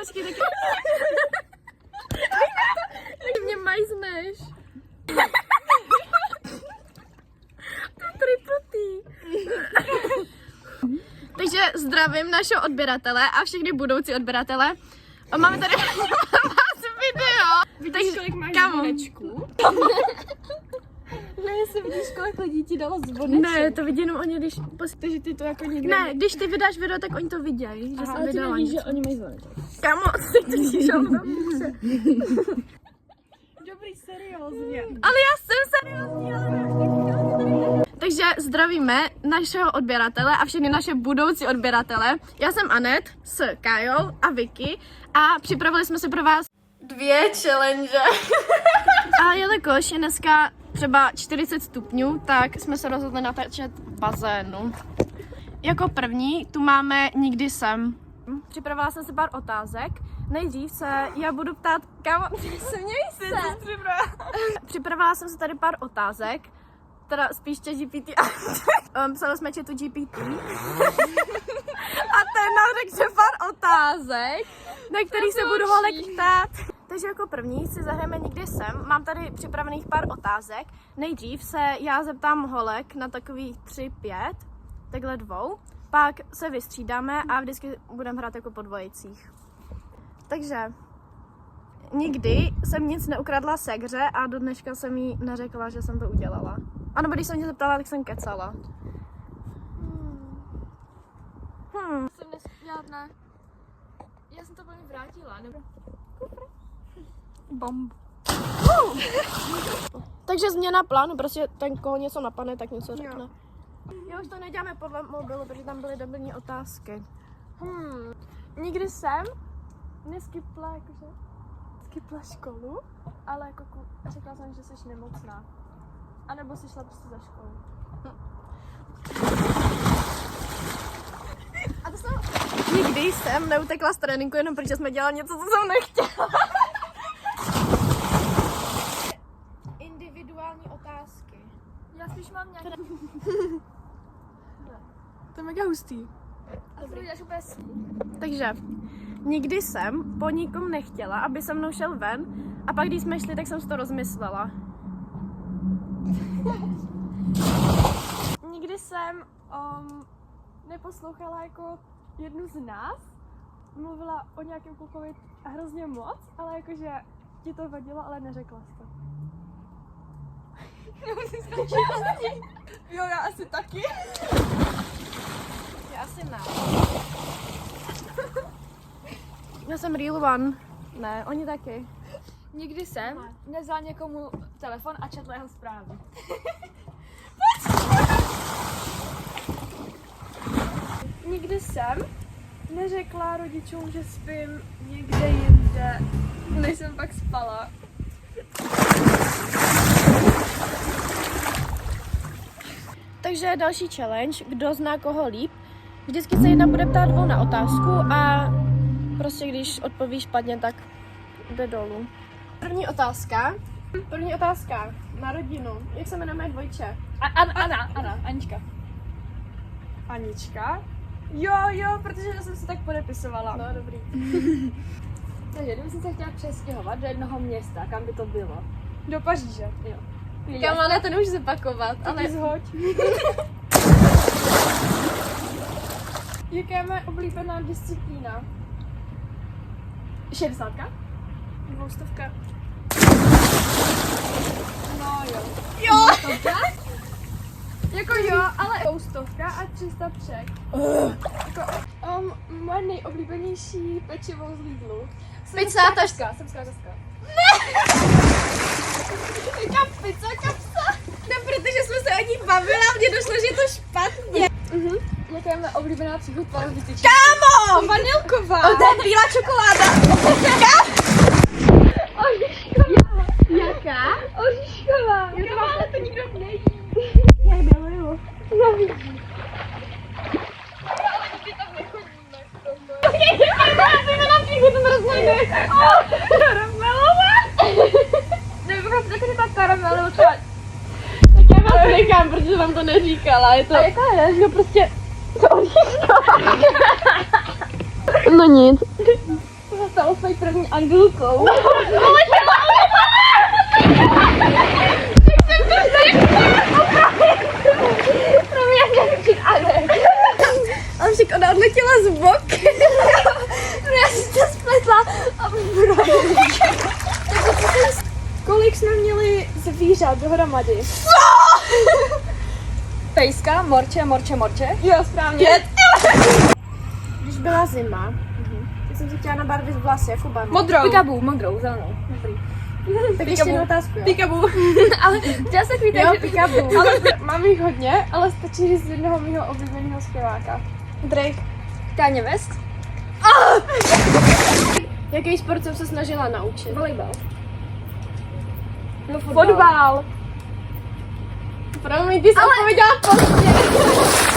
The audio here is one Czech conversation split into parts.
počkej, taky. Ty mě majzneš. To je tripotý. Takže zdravím našeho odběratele a všechny budoucí odběratele. A máme tady vás video. Vidíš, kolik máš zvonečků? Ne, jestli vidíš, kolik lidí ti dalo zvoneček. Ne, to vidí jenom oni, když... Takže ty to jako někde... Ne, když ty vydáš video, tak oni to vidějí, že jsem vydala nevíš, něco. že oni mají zvoneček. Kámo, ty totiž Dobrý, seriózně. Ale já jsem seriózní, ale ne. Takže zdravíme našeho odběratele a všechny naše budoucí odběratele. Já jsem Anet s Kajou a Vicky a připravili jsme si pro vás 2 challenge. A jelikož je dneska třeba 40 stupňů, tak jsme se rozhodli natáčet v bazénu. Jako první tu máme Nikdy jsem. Připravila jsem si pár otázek. Nejdřív se já budu ptát, kámo, směj se. Připravila jsem si tady pár otázek, teda spíš ChatGPT a psali jsme chatu GPT. A ten nám řekne pár otázek, na kterých se budu holek ptát. Takže jako první si zahrajeme Nikdy jsem. Mám tady připravených pár otázek. Nejdřív se já zeptám holek na takových 3-5, takhle 2. Pak se vystřídáme a vždycky budeme hrát jako po dvojicích. Takže nikdy jsem nic neukradla segře a do dneška jsem jí neřekla, že jsem to udělala. A nebo když jsem tě zeptala, tak jsem kecala. Jsem žádná. Já jsem to plně vrátila, nebo? Bomb. Takže změna plánu, prostě ten, koho něco napadne, tak něco řekne. Jo, už to neděláme podle mobilu, protože tam byly debilní otázky. Nikdy jsem neskypla, jakože skipla školu, ale jako řekla jsem, že jsi nemocná. A nebo jsi šla prostě za školu. A to jsem... Nikdy jsem neutekla z tréninku jenom protože jsme dělali něco, co jsem nechtěla. Individuální otázky. Já spíš mám nějaké... To je mega hustý. A to uděláš úplně Takže nikdy jsem po nikom nechtěla, aby se mnou šel ven a pak když jsme šli, tak jsem si to rozmyslela. Nikdy jsem neposlouchala jako jednu z nás, mluvila o nějakém klukovi hrozně moc, ale jakože ti to vadilo, ale neřekla jsi to. Jo, já asi taky. Já asi ne. Já jsem real one. Ne, oni taky. Nikdy jsem nevzal někomu telefon a četla jeho zprávy. Nikdy jsem neřekla rodičům, že spím někde jinde, než jsem pak spala. Takže další challenge, kdo zná koho líp. Vždycky se jedna bude ptát 2 na otázku a prostě když odpovíš špatně, tak jde dolů. První otázka na rodinu. Jak se jmenuje dvojče? Anna, Anička. Anička. Jo, protože jsem si tak podepisovala. No, dobrý. Takže kdyby se chtěla přestěhovat do jednoho města, kam by to bylo? Do Paříže. Jo. Kam, ne, to nemůžu zopakovat, ale... Ale zhoď. Jaká je moje oblíbená disciplína? 60? 200. No jo. Jo! Jako jo, ale 200 a 300 přek. Jako, moje nejoblíbenější pečivo z Lidlu. Pizza, Taška, srbská taška. Jaká pizza, kapsa? No, protože jsme se o ní bavili a mně došlo, že je to špatně. Jaká je moje oblíbená příchutná vytyčka? Kámo! Vanilková. To je bílá čokoláda. Jaká? Oříšková. Jo, to mám, ale to nikdo nejí. Já ji miluju. Já vidím. Karamelu, tak já vám nechám, protože vám to neříkala, je to... A jaká je? No prostě... To oříšková. No nic. To stalo tvojí první Angulkou. Ale však ona odletěla z bok. Já si to spletla a Kolik jsme měli zvířat dohromady? Pejska, morče. Jo, správně. Když byla zima, tak jsem si chtěla nabarvit vlasy jako barvu. Modrou. Pikabu, modrou, zelenou. Dobrý. Tak ještě jednu otázku, jo? Pikabu. Ale chtěla se takový Jo, že Pikabu. Ale mám jich hodně, ale stačí říct jednoho mýho oblíbeného zpěváka. Drake. Kanye West. Jaký sport jsem se snažila naučit? Volejbal. No, Fotbal. Promiň, ty jsi odpověděla pozdě.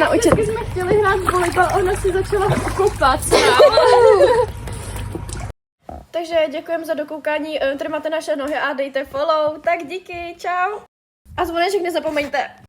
Naučit. Když jsme chtěli hrát volejbal, ona si začala kopat. Takže děkujeme za dokoukání, tady máte naše nohy a dejte follow. Tak díky, čau. A zvoneček nezapomeňte.